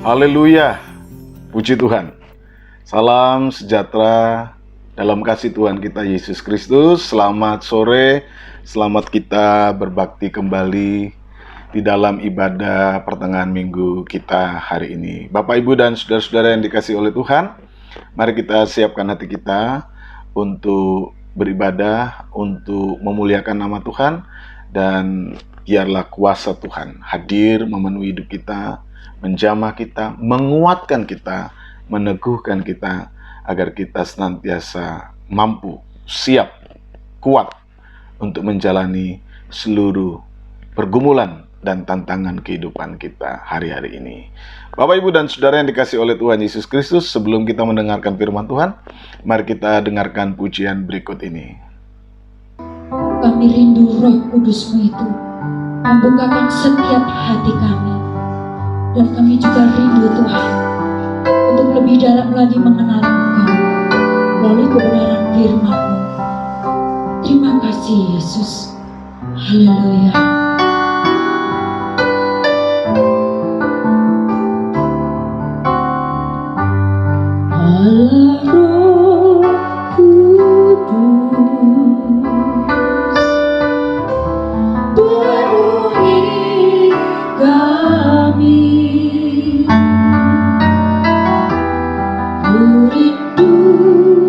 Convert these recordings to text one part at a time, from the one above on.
Haleluya, puji Tuhan. Salam sejahtera dalam kasih Tuhan kita Yesus Kristus. Selamat sore, selamat kita berbakti kembali di dalam ibadah pertengahan minggu kita hari ini. Bapak, Ibu, dan saudara-saudara yang dikasihi oleh Tuhan, mari kita siapkan hati kita untuk beribadah, untuk memuliakan nama Tuhan, dan biarlah kuasa Tuhan hadir memenuhi hidup kita, menjamah kita, menguatkan kita, meneguhkan kita, agar kita senantiasa mampu, siap, kuat untuk menjalani seluruh pergumulan dan tantangan kehidupan kita hari-hari ini. Bapak, Ibu, dan saudara yang dikasihi oleh Tuhan Yesus Kristus, sebelum kita mendengarkan firman Tuhan, mari kita dengarkan pujian berikut ini. Kami rindu Roh Kudus-Mu itu membukakan setiap hati kami. Dan kami juga rindu Tuhan untuk lebih dalam lagi mengenal Engkau melalui kebenaran firman-Mu. Terima kasih Yesus. Haleluya. Allah Roh Kudus, penuhi kami. Ku rindu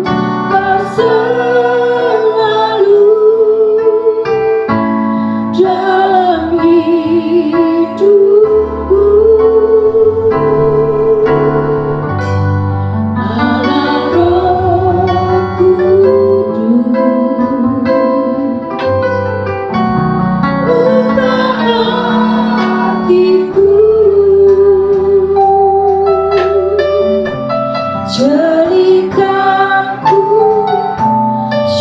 Kau selalu dalam hidupku. Allah Roh Kudus, buka hatiku, jadikanku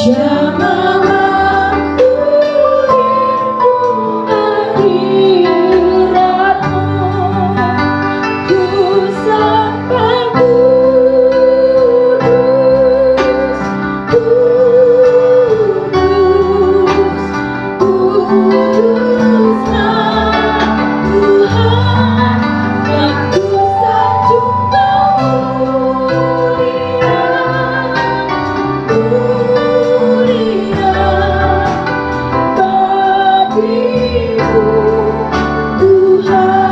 jamaahku hadirat-Mu. Ku sampai kudus, kuduslah Tuhan, yang ku sanjung mulia, mulia bagimu Tuhan.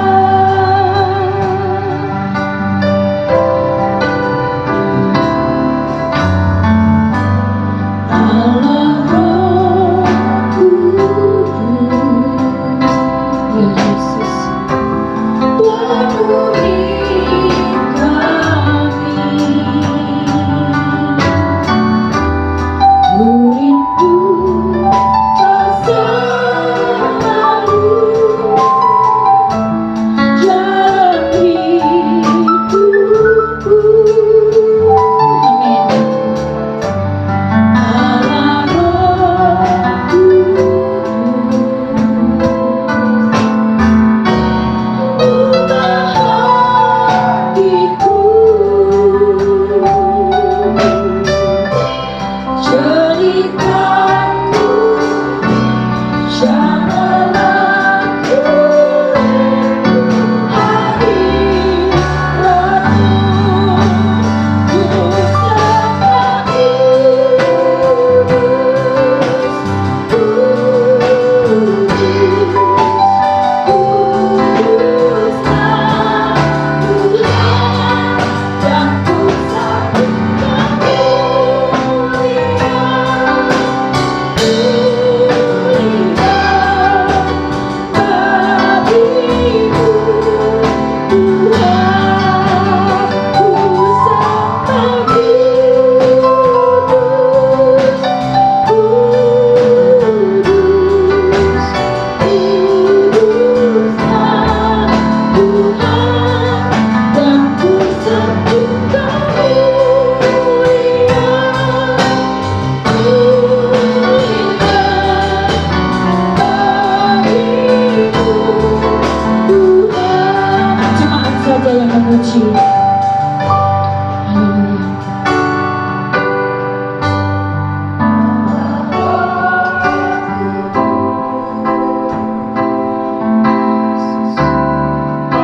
Allah Roh Kudus, ya Yesus, penuhi kami. Ku rindu Kau selalu dalam hidupku. Amin. Allah Roh Kudus, buka hatiku, jadikanku jamaahku hadirat-Mu. Ku sampai kuduslah Tuhan, yang ku sambut mulia, mulia bagimu Tuhan. Ku sampai kudus, kuduslah Tuhan, dan ku sanjung mulia, mulia bagimu Tuhan. Jemaat saja yang memuji. Haleluya.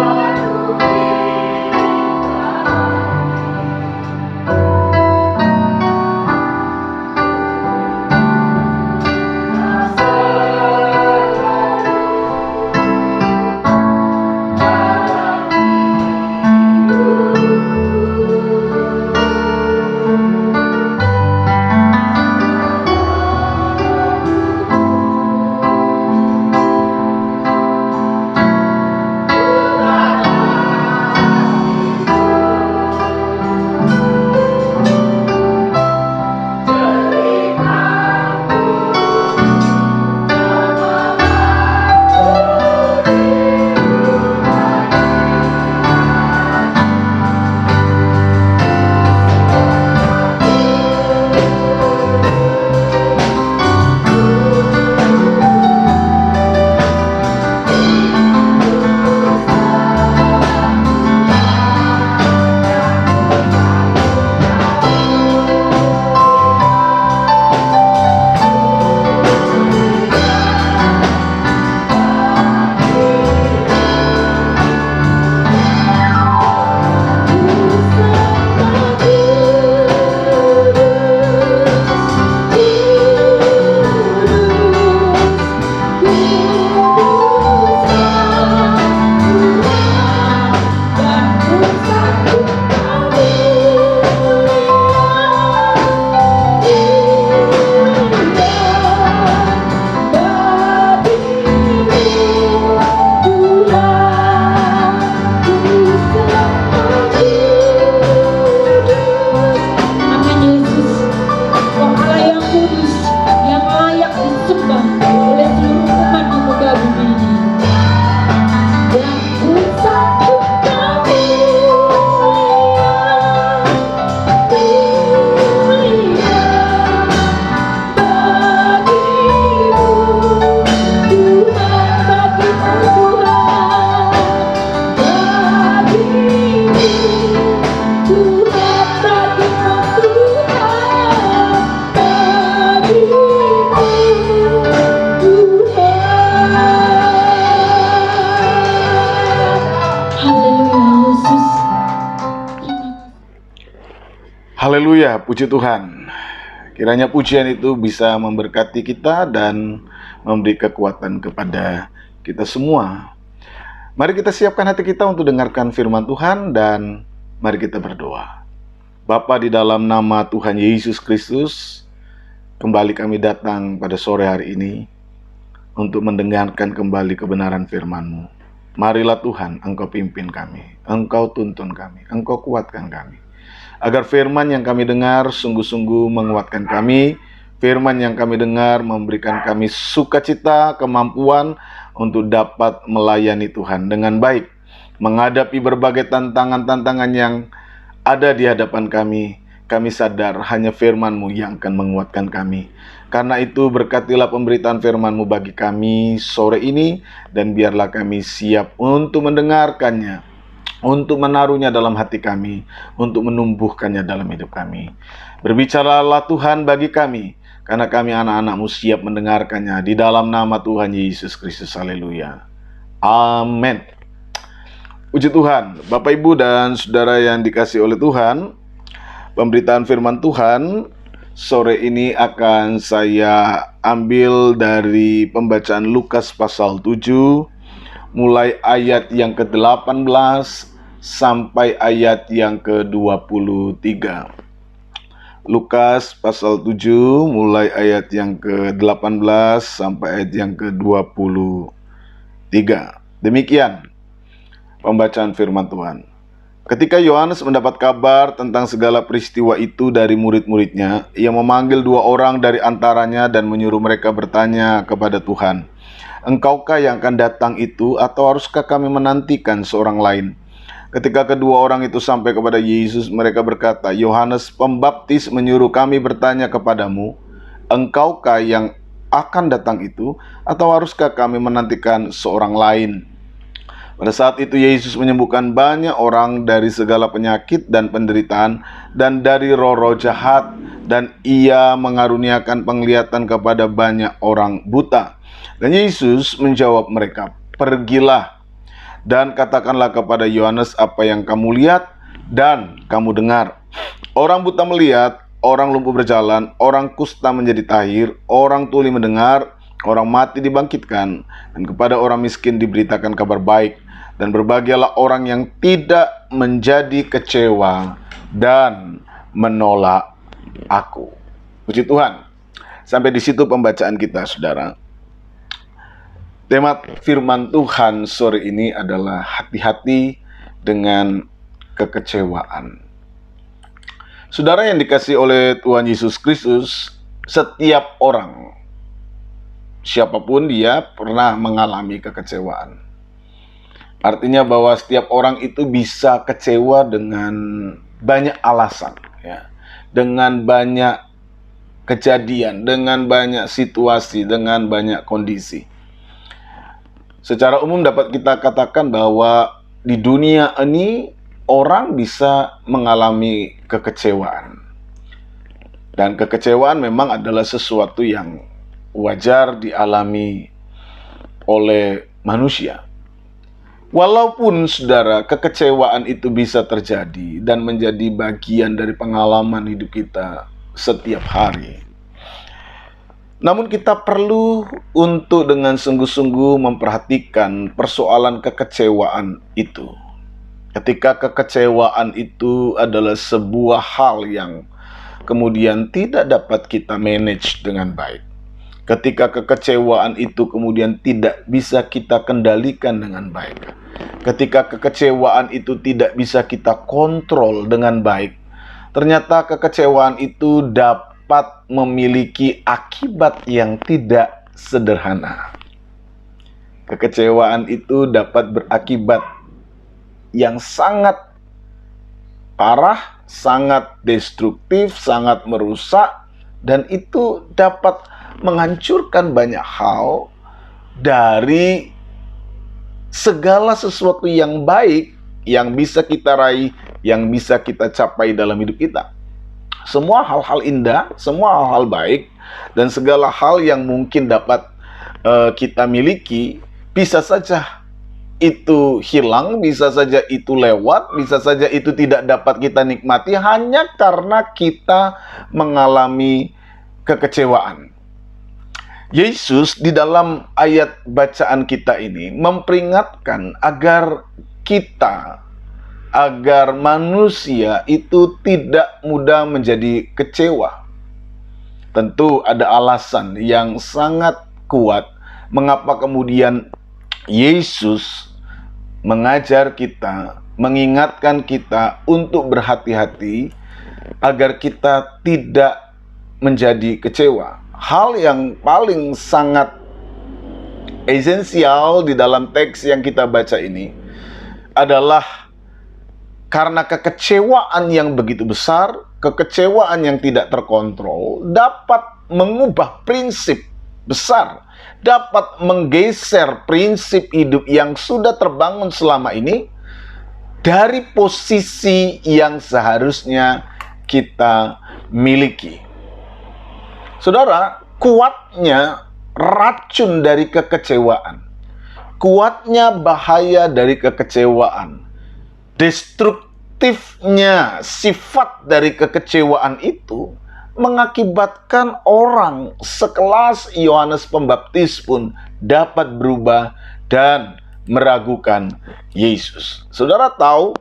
Penuhi Haleluya, puji Tuhan. Kiranya pujian itu bisa memberkati kita dan memberi kekuatan kepada kita semua. Mari kita siapkan hati kita untuk dengarkan firman Tuhan dan mari kita berdoa. Bapa, di dalam nama Tuhan Yesus Kristus, kembali kami datang pada sore hari ini untuk mendengarkan kembali kebenaran firman-Mu. Marilah Tuhan, Engkau pimpin kami, Engkau tuntun kami, Engkau kuatkan kami. Agar firman yang kami dengar sungguh-sungguh menguatkan kami. Firman yang kami dengar memberikan kami sukacita, kemampuan untuk dapat melayani Tuhan dengan baik. Menghadapi berbagai tantangan-tantangan yang ada di hadapan kami. Kami sadar hanya firman-Mu yang akan menguatkan kami. Karena itu berkatilah pemberitaan firman-Mu bagi kami sore ini. Dan biarlah kami siap untuk mendengarkannya, untuk menaruhnya dalam hati kami, untuk menumbuhkannya dalam hidup kami. Berbicaralah Tuhan bagi kami, karena kami anak-anak-Mu siap mendengarkannya. Di dalam nama Tuhan Yesus Kristus, haleluya. Amin. Puji Tuhan, Bapak, Ibu, dan Saudara yang dikasihi oleh Tuhan. Pemberitaan firman Tuhan sore ini akan saya ambil dari pembacaan Lukas pasal 7, mulai ayat yang ke-18 sampai ayat yang ke-23. Lukas pasal 7 mulai ayat yang ke-18 sampai ayat yang ke-23. Demikian pembacaan firman Tuhan. Ketika Yohanes mendapat kabar tentang segala peristiwa itu dari murid-muridnya, ia memanggil 2 orang dari antaranya dan menyuruh mereka bertanya kepada Tuhan, "Engkaukah yang akan datang itu, atau haruskah kami menantikan seorang lain?" Ketika kedua orang itu sampai kepada Yesus, mereka berkata, "Yohanes Pembaptis menyuruh kami bertanya kepadamu, engkaukah yang akan datang itu, atau haruskah kami menantikan seorang lain?" Pada saat itu Yesus menyembuhkan banyak orang dari segala penyakit dan penderitaan dan dari roh-roh jahat, dan ia mengaruniakan penglihatan kepada banyak orang buta. Dan Yesus menjawab mereka, "Pergilah dan katakanlah kepada Yohanes apa yang kamu lihat dan kamu dengar. Orang buta melihat, orang lumpuh berjalan, orang kusta menjadi tahir, orang tuli mendengar, orang mati dibangkitkan, dan kepada orang miskin diberitakan kabar baik. Dan berbahagialah orang yang tidak menjadi kecewa dan menolak aku." Puji Tuhan. Sampai di situ pembacaan kita, saudara. Tema firman Tuhan sore ini adalah hati-hati dengan kekecewaan. Saudara yang dikasihi oleh Tuhan Yesus Kristus, setiap orang, siapapun dia, pernah mengalami kekecewaan. Artinya bahwa setiap orang itu bisa kecewa dengan banyak alasan, ya, dengan banyak kejadian, dengan banyak situasi, dengan banyak kondisi. Secara umum dapat kita katakan bahwa di dunia ini orang bisa mengalami kekecewaan. Dan kekecewaan memang adalah sesuatu yang wajar dialami oleh manusia. Walaupun, saudara, kekecewaan itu bisa terjadi dan menjadi bagian dari pengalaman hidup kita setiap hari, namun kita perlu untuk dengan sungguh-sungguh memperhatikan persoalan kekecewaan itu. Ketika kekecewaan itu adalah sebuah hal yang kemudian tidak dapat kita manage dengan baik. Ketika kekecewaan itu kemudian tidak bisa kita kendalikan dengan baik. Ketika kekecewaan itu tidak bisa kita kontrol dengan baik. Ternyata kekecewaan itu dapat memiliki akibat yang tidak sederhana. Kekecewaan itu dapat berakibat yang sangat parah, sangat destruktif, sangat merusak, dan itu dapat menghancurkan banyak hal dari segala sesuatu yang baik yang bisa kita raih, yang bisa kita capai dalam hidup kita. Semua hal-hal indah, semua hal-hal baik, dan segala hal yang mungkin dapat kita miliki bisa saja itu hilang, bisa saja itu lewat, bisa saja itu tidak dapat kita nikmati hanya karena kita mengalami kekecewaan. Yesus di dalam ayat bacaan kita ini memperingatkan agar manusia itu tidak mudah menjadi kecewa. Tentu ada alasan yang sangat kuat mengapa kemudian Yesus mengajar kita, mengingatkan kita untuk berhati-hati agar kita tidak menjadi kecewa. Hal yang paling sangat esensial di dalam teks yang kita baca ini adalah karena kekecewaan yang begitu besar, kekecewaan yang tidak terkontrol dapat mengubah prinsip besar, dapat menggeser prinsip hidup yang sudah terbangun selama ini dari posisi yang seharusnya kita miliki. Saudara, kuatnya racun dari kekecewaan, kuatnya bahaya dari kekecewaan, destruktifnya sifat dari kekecewaan itu mengakibatkan orang sekelas Yohanes Pembaptis pun dapat berubah dan meragukan Yesus. Saudara tahu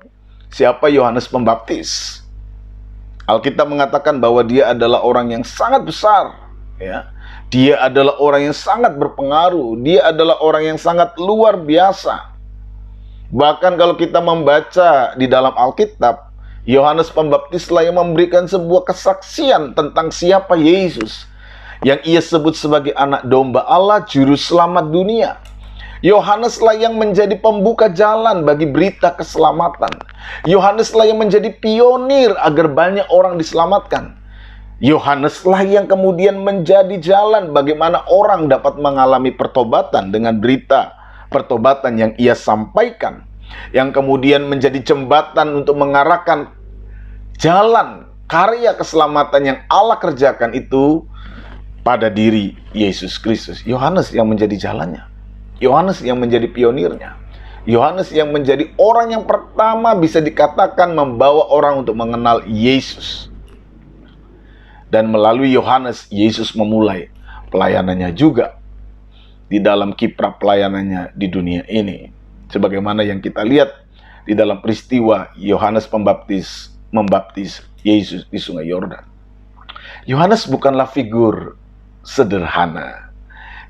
siapa Yohanes Pembaptis? Alkitab mengatakan bahwa dia adalah orang yang sangat besar, ya. Dia adalah orang yang sangat berpengaruh, dia adalah orang yang sangat luar biasa. Bahkan kalau kita membaca di dalam Alkitab, Yohanes Pembaptislah yang memberikan sebuah kesaksian tentang siapa Yesus, yang ia sebut sebagai anak domba Allah, juru selamat dunia. Yohaneslah yang menjadi pembuka jalan bagi berita keselamatan. Yohaneslah yang menjadi pionir agar banyak orang diselamatkan. Yohaneslah yang kemudian menjadi jalan bagaimana orang dapat mengalami pertobatan dengan berita pertobatan yang ia sampaikan, yang kemudian menjadi jembatan untuk mengarahkan jalan karya keselamatan yang Allah kerjakan itu pada diri Yesus Kristus. Yohanes yang menjadi jalannya, Yohanes yang menjadi pionirnya, Yohanes yang menjadi orang yang pertama bisa dikatakan membawa orang untuk mengenal Yesus. Dan melalui Yohanes, Yesus memulai pelayanannya juga di dalam kiprah pelayanannya di dunia ini. Sebagaimana yang kita lihat di dalam peristiwa Yohanes Pembaptis membaptis Yesus di Sungai Yordan. Yohanes bukanlah figur sederhana.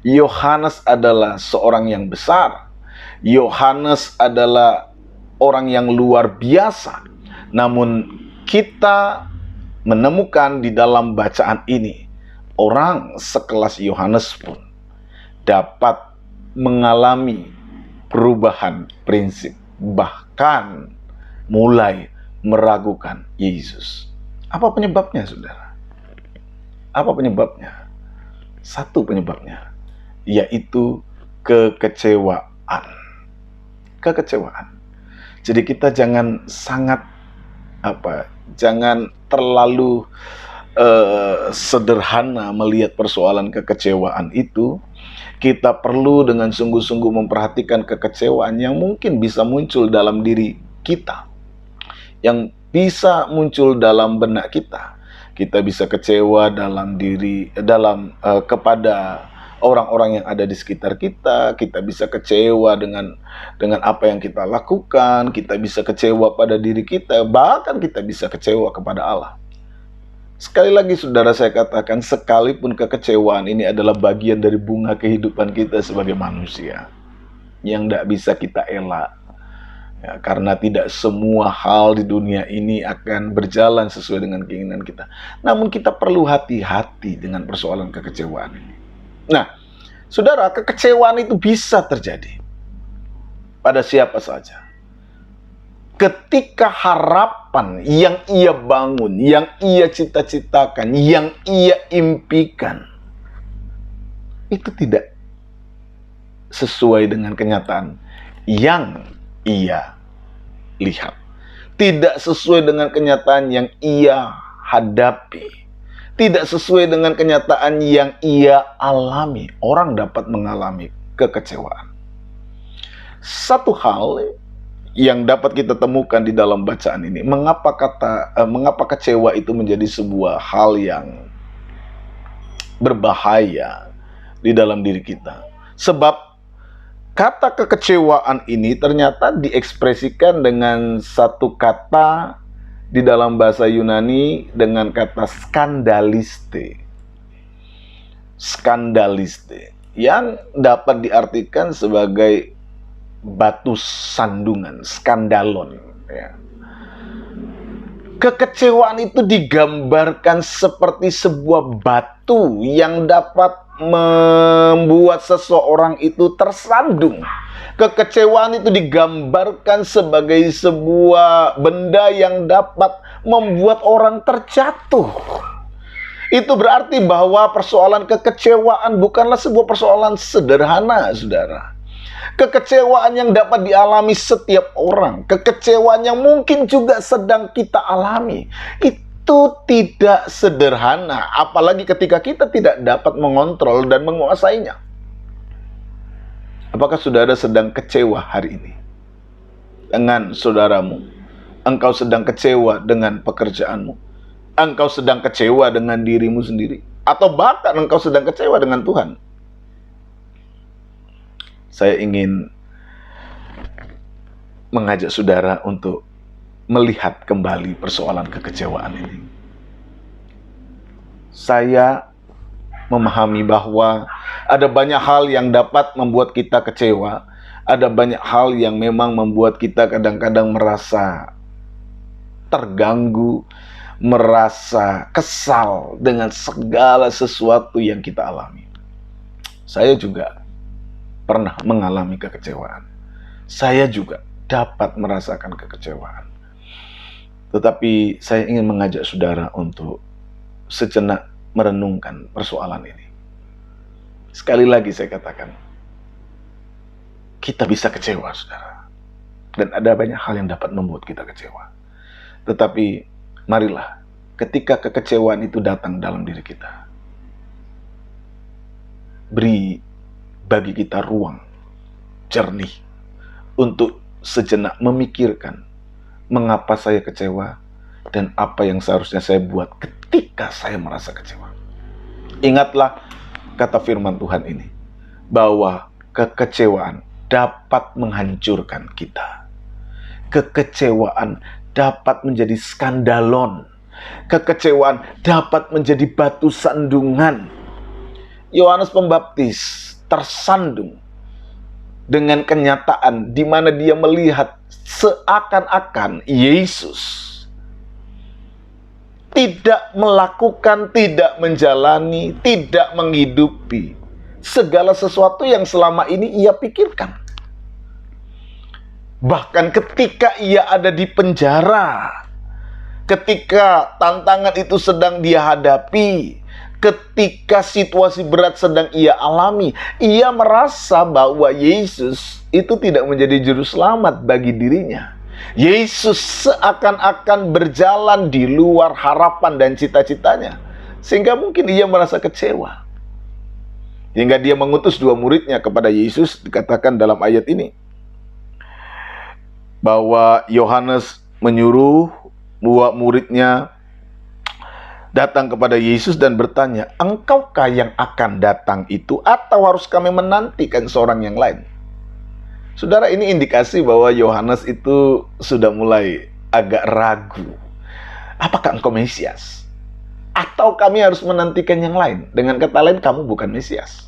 Yohanes adalah seorang yang besar. Yohanes adalah orang yang luar biasa. Namun kita menemukan di dalam bacaan ini, orang sekelas Yohanes pun dapat mengalami perubahan prinsip, bahkan mulai meragukan Yesus. Apa penyebabnya, saudara? Apa penyebabnya? Satu penyebabnya, yaitu kekecewaan. Kekecewaan. Jadi kita jangan jangan terlalu sederhana melihat persoalan kekecewaan itu. Kita perlu dengan sungguh-sungguh memperhatikan kekecewaan yang mungkin bisa muncul dalam diri kita, yang bisa muncul dalam benak kita. Kita bisa kecewa kepada orang-orang yang ada di sekitar kita. Kita bisa kecewa dengan apa yang kita lakukan. Kita bisa kecewa pada diri kita. Bahkan kita bisa kecewa kepada Allah. Sekali lagi saudara, saya katakan, sekalipun kekecewaan ini adalah bagian dari bunga kehidupan kita sebagai manusia yang tidak bisa kita elak. Ya, karena tidak semua hal di dunia ini akan berjalan sesuai dengan keinginan kita. Namun kita perlu hati-hati dengan persoalan kekecewaan ini. Nah, saudara, kekecewaan itu bisa terjadi pada siapa saja. Ketika harapan yang ia bangun, yang ia cita-citakan, yang ia impikan, itu tidak sesuai dengan kenyataan yang ia lihat. Tidak sesuai dengan kenyataan yang ia hadapi. Tidak sesuai dengan kenyataan yang ia alami. Orang dapat mengalami kekecewaan. Satu hal yang dapat kita temukan di dalam bacaan ini, mengapa kecewa itu menjadi sebuah hal yang berbahaya di dalam diri kita. Sebab kata kekecewaan ini ternyata diekspresikan dengan satu kata di dalam bahasa Yunani dengan kata skandaliste. Skandaliste yang dapat diartikan sebagai batu sandungan, skandalon, ya. Kekecewaan itu digambarkan seperti sebuah batu yang dapat membuat seseorang itu tersandung. Kekecewaan itu digambarkan sebagai sebuah benda yang dapat membuat orang terjatuh. Itu berarti bahwa persoalan kekecewaan bukanlah sebuah persoalan sederhana, saudara. Kekecewaan yang dapat dialami setiap orang, kekecewaan yang mungkin juga sedang kita alami, itu tidak sederhana, apalagi ketika kita tidak dapat mengontrol dan menguasainya. Apakah saudara sedang kecewa hari ini dengan saudaramu? Engkau sedang kecewa dengan pekerjaanmu? Engkau sedang kecewa dengan dirimu sendiri? Atau bahkan engkau sedang kecewa dengan Tuhan? Saya ingin mengajak saudara untuk melihat kembali persoalan kekecewaan ini. Saya memahami bahwa ada banyak hal yang dapat membuat kita kecewa. Ada banyak hal yang memang membuat kita kadang-kadang merasa terganggu, merasa kesal dengan segala sesuatu yang kita alami. Saya juga pernah mengalami kekecewaan. Saya juga dapat merasakan kekecewaan. Tetapi saya ingin mengajak saudara untuk sejenak merenungkan persoalan ini. Sekali lagi saya katakan, kita bisa kecewa, saudara. Dan ada banyak hal yang dapat membuat kita kecewa. Tetapi marilah, ketika kekecewaan itu datang dalam diri kita, beri bagi kita ruang jernih untuk sejenak memikirkan mengapa saya kecewa dan apa yang seharusnya saya buat ketika saya merasa kecewa. Ingatlah kata firman Tuhan ini, bahwa kekecewaan dapat menghancurkan kita. Kekecewaan dapat menjadi skandalon. Kekecewaan dapat menjadi batu sandungan. Yohanes Pembaptis tersandung dengan kenyataan di mana dia melihat seakan-akan Yesus tidak melakukan, tidak menjalani, tidak menghidupi segala sesuatu yang selama ini ia pikirkan. Bahkan ketika ia ada di penjara, ketika tantangan itu sedang dia hadapi, ketika situasi berat sedang ia alami, ia merasa bahwa Yesus itu tidak menjadi juru selamat bagi dirinya. Yesus seakan-akan berjalan di luar harapan dan cita-citanya, sehingga mungkin ia merasa kecewa. Hingga dia mengutus 2 muridnya kepada Yesus, dikatakan dalam ayat ini, bahwa Yohanes menyuruh 2 muridnya datang kepada Yesus dan bertanya, "Engkaukah yang akan datang itu, atau harus kami menantikan seorang yang lain?" Saudara, ini indikasi bahwa Yohanes itu sudah mulai agak ragu. Apakah engkau Mesias? Atau kami harus menantikan yang lain? Dengan kata lain, kamu bukan Mesias.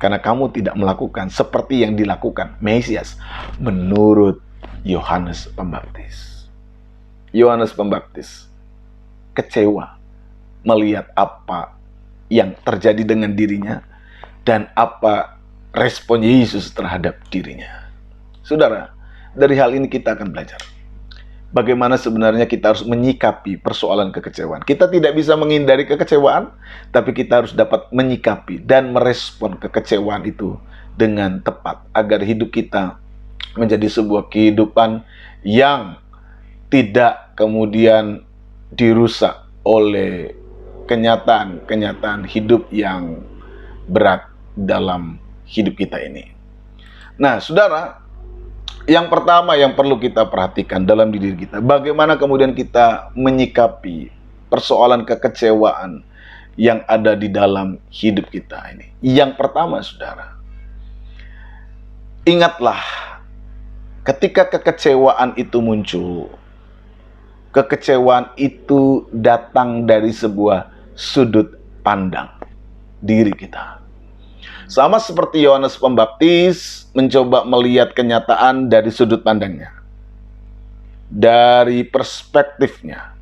Karena kamu tidak melakukan seperti yang dilakukan Mesias menurut Yohanes Pembaptis. Yohanes Pembaptis kecewa melihat apa yang terjadi dengan dirinya dan apa respon Yesus terhadap dirinya. Saudara, dari hal ini kita akan belajar bagaimana sebenarnya kita harus menyikapi persoalan kekecewaan. Kita tidak bisa menghindari kekecewaan, tapi kita harus dapat menyikapi dan merespon kekecewaan itu dengan tepat agar hidup kita menjadi sebuah kehidupan yang tidak kemudian dirusak oleh kenyataan-kenyataan hidup yang berat dalam hidup kita ini. Nah, saudara, yang pertama yang perlu kita perhatikan dalam diri kita, bagaimana kemudian kita menyikapi persoalan kekecewaan yang ada di dalam hidup kita ini. Yang pertama, saudara, ingatlah ketika kekecewaan itu muncul, kekecewaan itu datang dari sebuah sudut pandang diri kita. Sama seperti Yohanes Pembaptis mencoba melihat kenyataan dari sudut pandangnya, dari perspektifnya,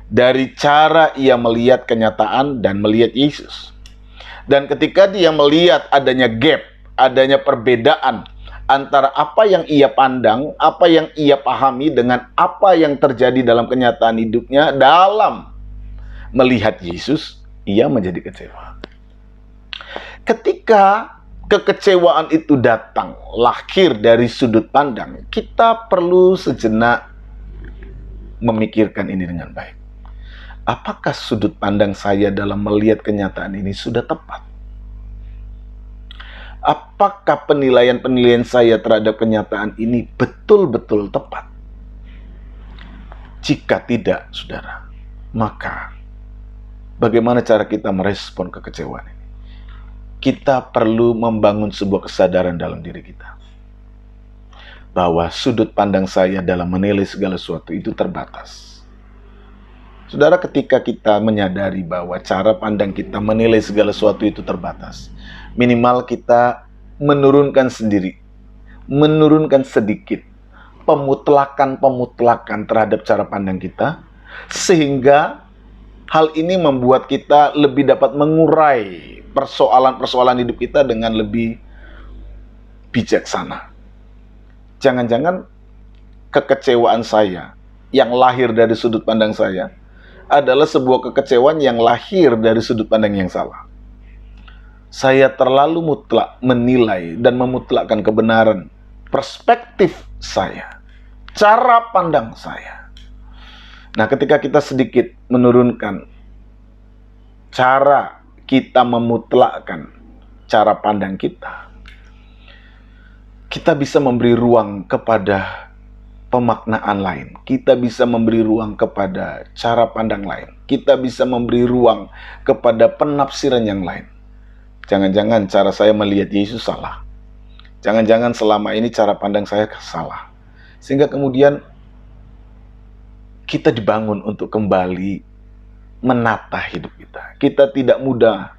dari cara ia melihat kenyataan dan melihat Yesus. Dan ketika dia melihat adanya gap, adanya perbedaan antara apa yang ia pandang, apa yang ia pahami dengan apa yang terjadi dalam kenyataan hidupnya dalam melihat Yesus, ia menjadi kecewa. Ketika kekecewaan itu datang, lahir dari sudut pandang, kita perlu sejenak memikirkan ini dengan baik. Apakah sudut pandang saya dalam melihat kenyataan ini sudah tepat? Apakah penilaian-penilaian saya terhadap kenyataan ini betul-betul tepat? Jika tidak, saudara, maka bagaimana cara kita merespon kekecewaan ini? Kita perlu membangun sebuah kesadaran dalam diri kita bahwa sudut pandang saya dalam menilai segala sesuatu itu terbatas. Saudara, ketika kita menyadari bahwa cara pandang kita menilai segala sesuatu itu terbatas, minimal kita menurunkan sendiri, menurunkan sedikit pemutlakan terhadap cara pandang kita, sehingga hal ini membuat kita lebih dapat mengurai persoalan-persoalan hidup kita dengan lebih bijaksana. Jangan-jangan kekecewaan saya yang lahir dari sudut pandang saya adalah sebuah kekecewaan yang lahir dari sudut pandang yang salah. Saya terlalu mutlak menilai dan memutlakkan kebenaran perspektif saya, cara pandang saya. Nah, ketika kita sedikit menurunkan cara kita memutlakkan cara pandang kita, kita bisa memberi ruang kepada pemaknaan lain. Kita bisa memberi ruang kepada cara pandang lain. Kita bisa memberi ruang kepada penafsiran yang lain. Jangan-jangan cara saya melihat Yesus salah. Jangan-jangan selama ini cara pandang saya salah. Sehingga kemudian kita dibangun untuk kembali menata hidup kita. Kita tidak mudah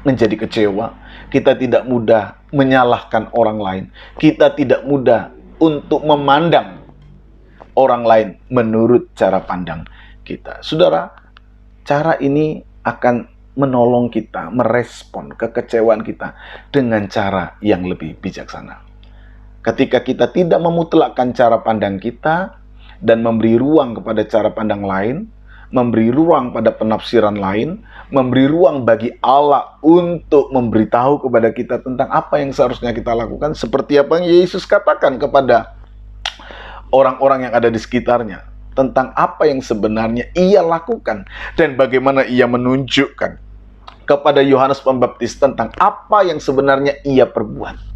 menjadi kecewa. Kita tidak mudah menyalahkan orang lain. Kita tidak mudah untuk memandang orang lain menurut cara pandang kita. Saudara, cara ini akan menolong kita merespon kekecewaan kita dengan cara yang lebih bijaksana. Ketika kita tidak memutlakkan cara pandang kita dan memberi ruang kepada cara pandang lain, memberi ruang pada penafsiran lain, memberi ruang bagi Allah untuk memberitahu kepada kita tentang apa yang seharusnya kita lakukan, seperti apa yang Yesus katakan kepada orang-orang yang ada di sekitarnya, tentang apa yang sebenarnya ia lakukan, dan bagaimana ia menunjukkan kepada Yohanes Pembaptis tentang apa yang sebenarnya ia perbuat.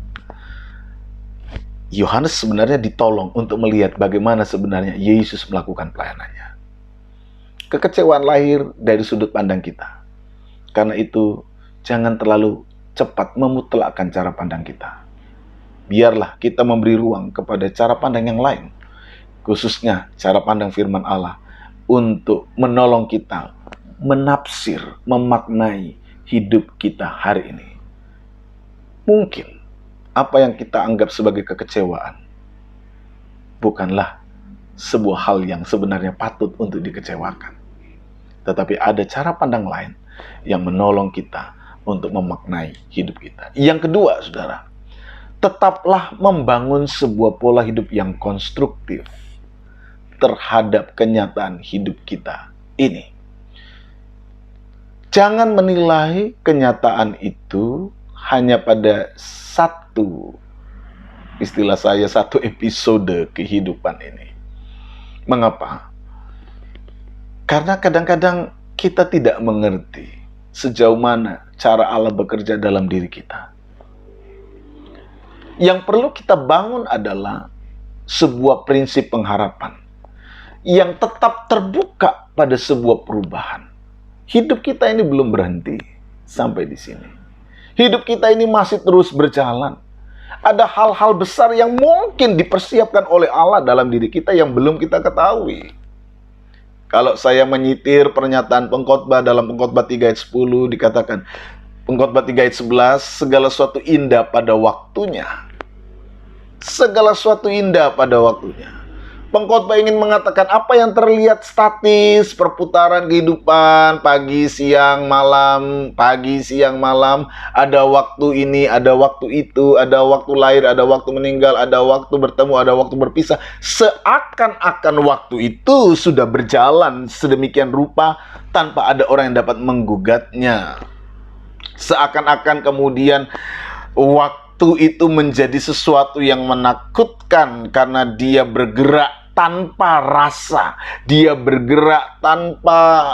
Yohanes sebenarnya ditolong untuk melihat bagaimana sebenarnya Yesus melakukan pelayanannya. Kekecewaan lahir dari sudut pandang kita. Karena itu, jangan terlalu cepat memutlakkan cara pandang kita. Biarlah kita memberi ruang kepada cara pandang yang lain, khususnya cara pandang firman Allah, untuk menolong kita menafsir, memaknai hidup kita hari ini. Mungkin apa yang kita anggap sebagai kekecewaan bukanlah sebuah hal yang sebenarnya patut untuk dikecewakan. Tetapi ada cara pandang lain yang menolong kita untuk memaknai hidup kita. Yang kedua, saudara, tetaplah membangun sebuah pola hidup yang konstruktif terhadap kenyataan hidup kita ini. Jangan menilai kenyataan itu hanya pada satu, istilah saya, satu episode kehidupan ini. Mengapa? Karena kadang-kadang kita tidak mengerti sejauh mana cara Allah bekerja dalam diri kita. Yang perlu kita bangun adalah sebuah prinsip pengharapan yang tetap terbuka pada sebuah perubahan. Hidup kita ini belum berhenti sampai di sini. Hidup kita ini masih terus berjalan. Ada hal-hal besar yang mungkin dipersiapkan oleh Allah dalam diri kita yang belum kita ketahui. Kalau saya menyitir pernyataan pengkhotbah dalam pengkhotbah 3 ayat 10 dikatakan, pengkhotbah 3 ayat 11, segala sesuatu indah pada waktunya. Segala sesuatu indah pada waktunya. Pengkhotbah ingin mengatakan apa yang terlihat statis, perputaran kehidupan, pagi, siang, malam, pagi, siang, malam, ada waktu ini, ada waktu itu, ada waktu lahir, ada waktu meninggal, ada waktu bertemu, ada waktu berpisah. Seakan-akan waktu itu sudah berjalan sedemikian rupa tanpa ada orang yang dapat menggugatnya. Seakan-akan kemudian waktu itu menjadi sesuatu yang menakutkan karena dia bergerak tanpa rasa, dia bergerak tanpa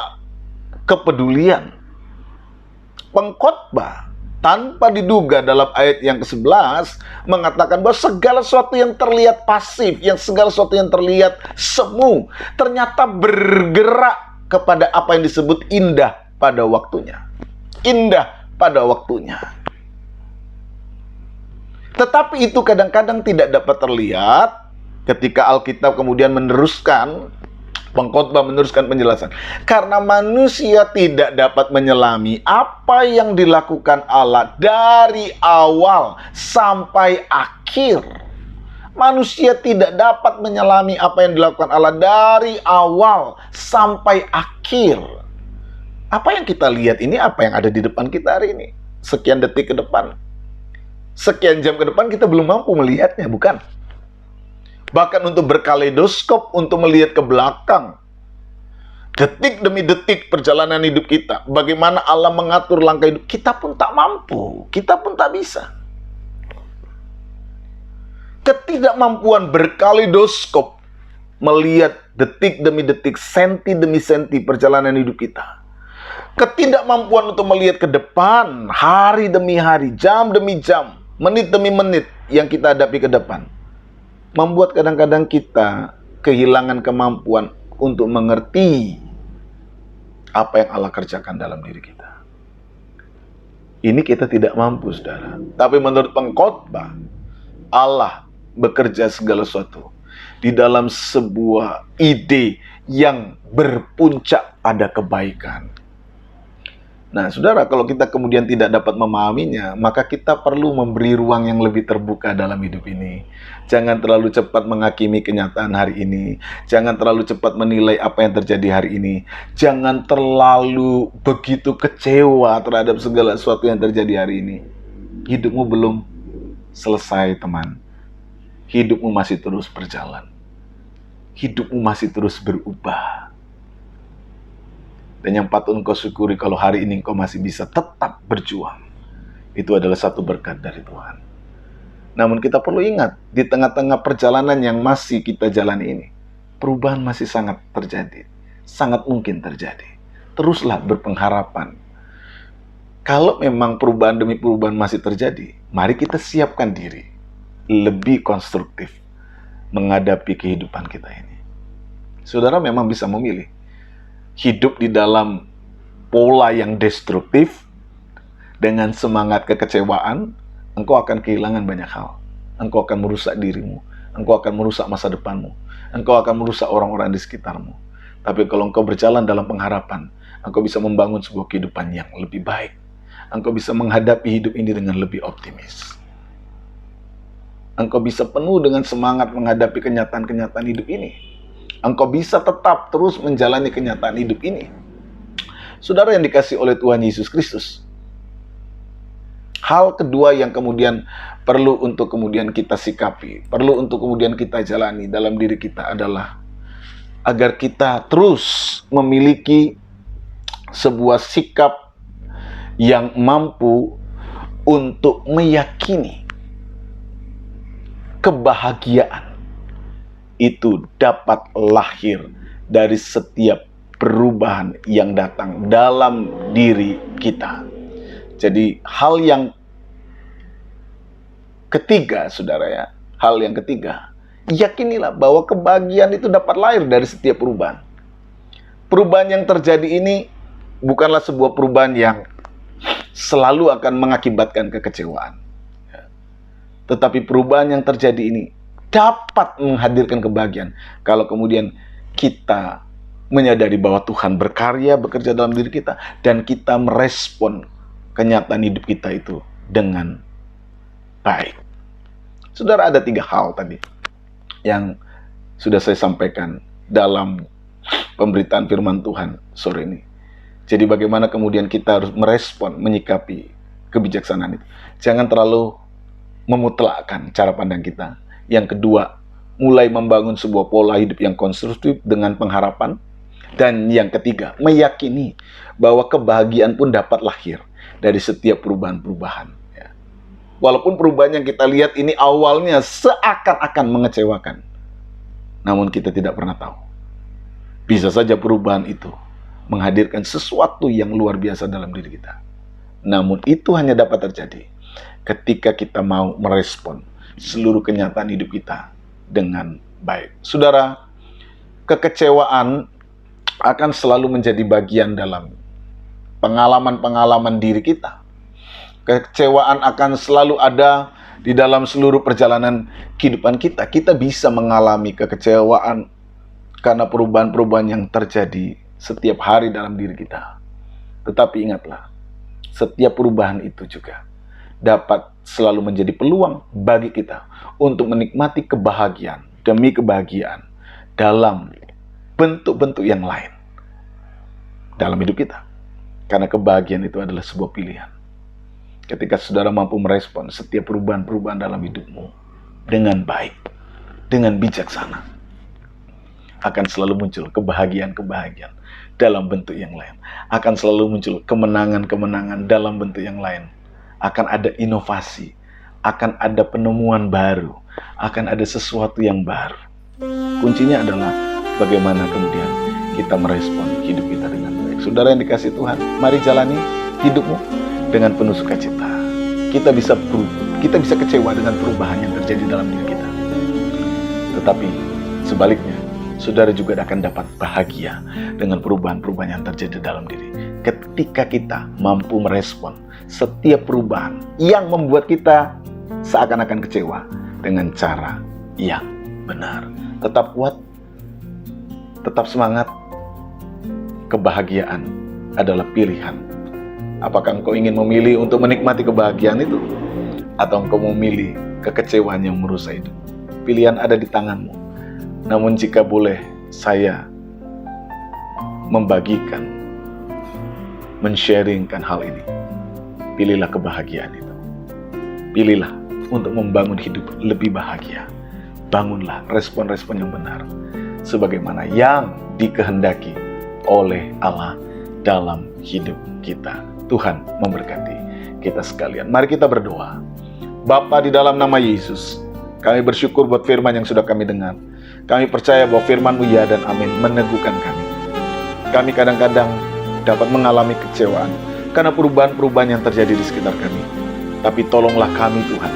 kepedulian. Pengkhotbah tanpa diduga dalam ayat yang ke-11 mengatakan bahwa segala sesuatu yang terlihat pasif, yang segala sesuatu yang terlihat semu, ternyata bergerak kepada apa yang disebut indah pada waktunya. Indah pada waktunya. Tetapi itu kadang-kadang tidak dapat terlihat ketika Alkitab kemudian meneruskan, pengkhotbah meneruskan penjelasan. Karena manusia tidak dapat menyelami apa yang dilakukan Allah dari awal sampai akhir. Manusia tidak dapat menyelami apa yang dilakukan Allah dari awal sampai akhir. Apa yang kita lihat ini, apa yang ada di depan kita hari ini. Sekian detik ke depan, sekian jam ke depan kita belum mampu melihatnya, bukan? Bahkan untuk berkaleidoskop, untuk melihat ke belakang, detik demi detik perjalanan hidup kita, bagaimana Allah mengatur langkah hidup, kita pun tak mampu, kita pun tak bisa. Ketidakmampuan berkaleidoskop melihat detik demi detik, senti demi senti perjalanan hidup kita. Ketidakmampuan untuk melihat ke depan, hari demi hari, jam demi jam, menit demi menit yang kita hadapi ke depan, membuat kadang-kadang kita kehilangan kemampuan untuk mengerti apa yang Allah kerjakan dalam diri kita. Ini kita tidak mampu, saudara. Tapi menurut pengkhotbah, Allah bekerja segala sesuatu di dalam sebuah ide yang berpuncak pada kebaikan. Nah, saudara, kalau kita kemudian tidak dapat memahaminya, maka kita perlu memberi ruang yang lebih terbuka dalam hidup ini. Jangan terlalu cepat menghakimi kenyataan hari ini. Jangan terlalu cepat menilai apa yang terjadi hari ini. Jangan terlalu begitu kecewa terhadap segala sesuatu yang terjadi hari ini. Hidupmu belum selesai, teman. Hidupmu masih terus berjalan. Hidupmu masih terus berubah. Dan yang patut engkau syukuri kalau hari ini engkau masih bisa tetap berjuang. Itu adalah satu berkat dari Tuhan. Namun kita perlu ingat, di tengah-tengah perjalanan yang masih kita jalani ini, perubahan masih sangat terjadi. Sangat mungkin terjadi. Teruslah berpengharapan. Kalau memang perubahan demi perubahan masih terjadi, mari kita siapkan diri lebih konstruktif menghadapi kehidupan kita ini. Saudara memang bisa memilih hidup di dalam pola yang destruktif dengan semangat kekecewaan, engkau akan kehilangan banyak hal. Engkau akan merusak dirimu, engkau akan merusak masa depanmu, engkau akan merusak orang-orang di sekitarmu. Tapi kalau engkau berjalan dalam pengharapan, engkau bisa membangun sebuah kehidupan yang lebih baik. Engkau bisa menghadapi hidup ini dengan lebih optimis. Engkau bisa penuh dengan semangat menghadapi kenyataan-kenyataan hidup ini. Engkau bisa tetap terus menjalani kenyataan hidup ini. Saudara yang dikasihi oleh Tuhan Yesus Kristus, hal kedua yang kemudian perlu untuk kemudian kita sikapi, perlu untuk kemudian kita jalani dalam diri kita adalah agar kita terus memiliki sebuah sikap yang mampu untuk meyakini kebahagiaan itu dapat lahir dari setiap perubahan yang datang dalam diri kita. Jadi hal yang ketiga, saudara ya, hal yang ketiga, yakinilah bahwa kebahagiaan itu dapat lahir dari setiap perubahan. Perubahan yang terjadi ini bukanlah sebuah perubahan yang selalu akan mengakibatkan kekecewaan. Tetapi perubahan yang terjadi ini dapat menghadirkan kebahagiaan kalau kemudian kita menyadari bahwa Tuhan berkarya, bekerja dalam diri kita, dan kita merespon kenyataan hidup kita itu dengan baik. Saudara, ada 3 hal tadi yang sudah saya sampaikan dalam pemberitaan firman Tuhan sore ini. Jadi bagaimana kemudian kita harus merespon, menyikapi kebijaksanaan itu. Jangan terlalu memutlakkan cara pandang kita. Yang kedua, mulai membangun sebuah pola hidup yang konstruktif dengan pengharapan. Dan yang ketiga, meyakini bahwa kebahagiaan pun dapat lahir dari setiap perubahan-perubahan. Walaupun perubahan yang kita lihat ini awalnya seakan-akan mengecewakan, namun kita tidak pernah tahu. Bisa saja perubahan itu menghadirkan sesuatu yang luar biasa dalam diri kita. Namun itu hanya dapat terjadi ketika kita mau merespon seluruh kenyataan hidup kita dengan baik. Saudara, kekecewaan akan selalu menjadi bagian dalam pengalaman-pengalaman diri kita. Kekecewaan akan selalu ada di dalam seluruh perjalanan kehidupan kita. Kita bisa mengalami kekecewaan karena perubahan-perubahan yang terjadi setiap hari dalam diri kita. Tetapi ingatlah, setiap perubahan itu juga dapat selalu menjadi peluang bagi kita untuk menikmati kebahagiaan demi kebahagiaan dalam bentuk-bentuk yang lain dalam hidup kita. Karena kebahagiaan itu adalah sebuah pilihan. Ketika saudara mampu merespon setiap perubahan-perubahan dalam hidupmu dengan baik, dengan bijaksana, akan selalu muncul kebahagiaan-kebahagiaan dalam bentuk yang lain. Akan selalu muncul kemenangan-kemenangan dalam bentuk yang lain. Akan ada inovasi, akan ada penemuan baru, akan ada sesuatu yang baru. Kuncinya adalah bagaimana kemudian kita merespon hidup kita dengan baik. Saudara yang dikasihi Tuhan, mari jalani hidupmu dengan penuh sukacita. Kita bisa kecewa dengan perubahan yang terjadi dalam diri kita. Tetapi sebaliknya, saudara juga akan dapat bahagia dengan perubahan-perubahan yang terjadi dalam diri. Ketika kita mampu merespon setiap perubahan yang membuat kita seakan-akan kecewa dengan cara yang benar. Tetap kuat, tetap semangat. Kebahagiaan adalah pilihan. Apakah engkau ingin memilih untuk menikmati kebahagiaan itu? Atau engkau memilih kekecewaan yang merusak hidup? Pilihan ada di tanganmu. Namun jika boleh saya membagikan, men-sharingkan hal ini, pilihlah kebahagiaan itu. Pilihlah untuk membangun hidup lebih bahagia. Bangunlah respon-respon yang benar, sebagaimana yang dikehendaki oleh Allah dalam hidup kita. Tuhan memberkati kita sekalian. Mari kita berdoa. Bapa, di dalam nama Yesus, kami bersyukur buat firman yang sudah kami dengar. Kami percaya bahwa firman-Mu ya dan amin meneguhkan kami. Kami kadang-kadang dapat mengalami kecewaan karena perubahan-perubahan yang terjadi di sekitar kami. Tapi tolonglah kami Tuhan,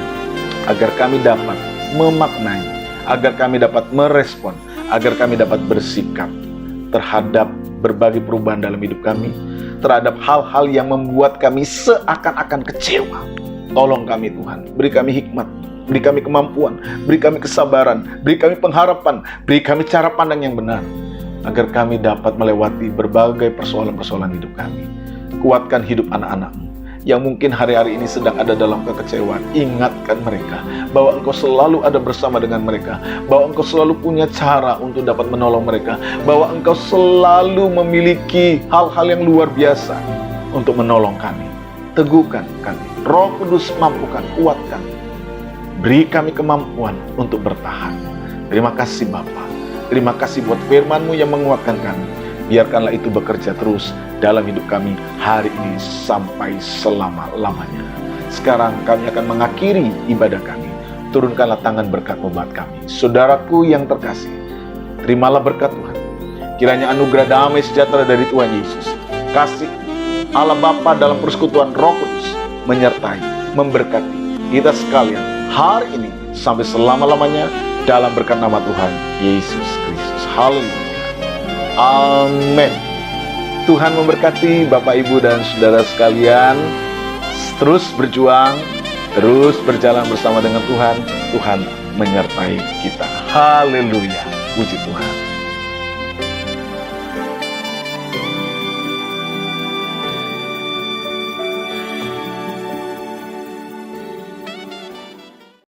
agar kami dapat memaknai, agar kami dapat merespon, agar kami dapat bersikap terhadap berbagai perubahan dalam hidup kami, terhadap hal-hal yang membuat kami seakan-akan kecewa. Tolong kami Tuhan, beri kami hikmat, beri kami kemampuan, beri kami kesabaran, beri kami pengharapan, beri kami cara pandang yang benar, agar kami dapat melewati berbagai persoalan-persoalan hidup kami. Kuatkan hidup anak-anak-Mu yang mungkin hari-hari ini sedang ada dalam kekecewaan. Ingatkan mereka bahwa Engkau selalu ada bersama dengan mereka, bahwa Engkau selalu punya cara untuk dapat menolong mereka, bahwa Engkau selalu memiliki hal-hal yang luar biasa untuk menolong kami. Teguhkan kami, Roh Kudus mampukan, kuatkan, beri kami kemampuan untuk bertahan. Terima kasih Bapa, terima kasih buat firman-Mu yang menguatkan kami. Biarkanlah itu bekerja terus dalam hidup kami hari ini sampai selama-lamanya. Sekarang kami akan mengakhiri ibadah kami. Turunkanlah tangan berkat-Mu buat kami. Saudaraku yang terkasih, terimalah berkat Tuhan. Kiranya anugerah damai sejahtera dari Tuhan Yesus, kasih Allah Bapa dalam persekutuan Roh Kudus menyertai, memberkati kita sekalian hari ini sampai selama-lamanya dalam berkat nama Tuhan Yesus Kristus. Haleluya. Amin. Tuhan memberkati Bapak, Ibu, dan saudara sekalian. Terus berjuang, terus berjalan bersama dengan Tuhan. Tuhan menyertai kita. Haleluya. Puji Tuhan.